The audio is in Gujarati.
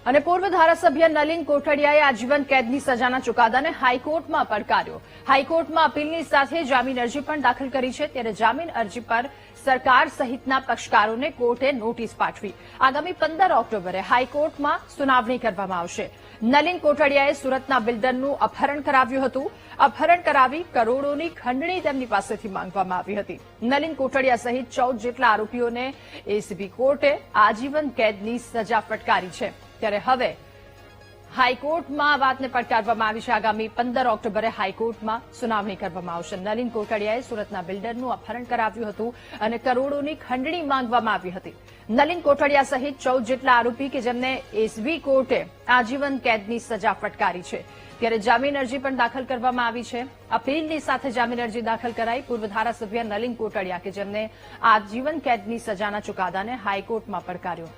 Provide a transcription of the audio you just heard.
અને પૂર્વ ધારાસભ્ય નલિન કોટડિયાએ આજીવન કેદની સજાના ચુકાદાને હાઈકોર્ટમાં પડકાર્યો. હાઈકોર્ટમાં અપીલની સાથે જામીન અરજી પણ દાખલ કરી છે. ત્યારે જામીન અરજી પર સરકાર સહિતના પક્ષકારોને કોર્ટે નોટિસ પાઠવી. આગામી 15 ઓક્ટોબરે હાઈકોર્ટમાં સુનાવણી કરવામાં આવશે. નલિન કોટડિયાએ સુરતના બિલ્ડરનું અપહરણ કરાવ્યું હતું. અપહરણ કરાવી કરોડોની ખંડણી તેમની પાસેથી માંગવામાં આવી હતી. નલિન કોટડિયા સહિત 14 જેટલા આરોપીઓને એસીબી કોર્ટે આજીવન કેદની સજા ફટકારી છે. ત્યારે હવે હાઈકોર્ટમાં આ વાતને પડકારવામાં આવી છે. આગામી 15 ઓક્ટોબરે હાઈકોર્ટમાં સુનાવણી કરવામાં આવશે. નલિન કોટડિયાએ સુરતના બિલ્ડરનું અપહરણ કરાવ્યું હતું અને કરોડોની ખંડણી માંગવામાં આવી હતી. નલિન કોટડિયા સહિત 14 જેટલા આરોપી કે જેમને એસબી કોર્ટે આજીવન કેદની સજા ફટકારી છે. ત્યારે જામીન અરજી પણ દાખલ કરવામાં આવી છે. અપીલની સાથે જામીન અરજી દાખલ કરાઈ. પૂર્વ ધારાસભ્ય નલિન કોટડિયા કે જેમને આજીવન કેદની સજાના ચુકાદાને હાઈકોર્ટમાં પડકાર્યો.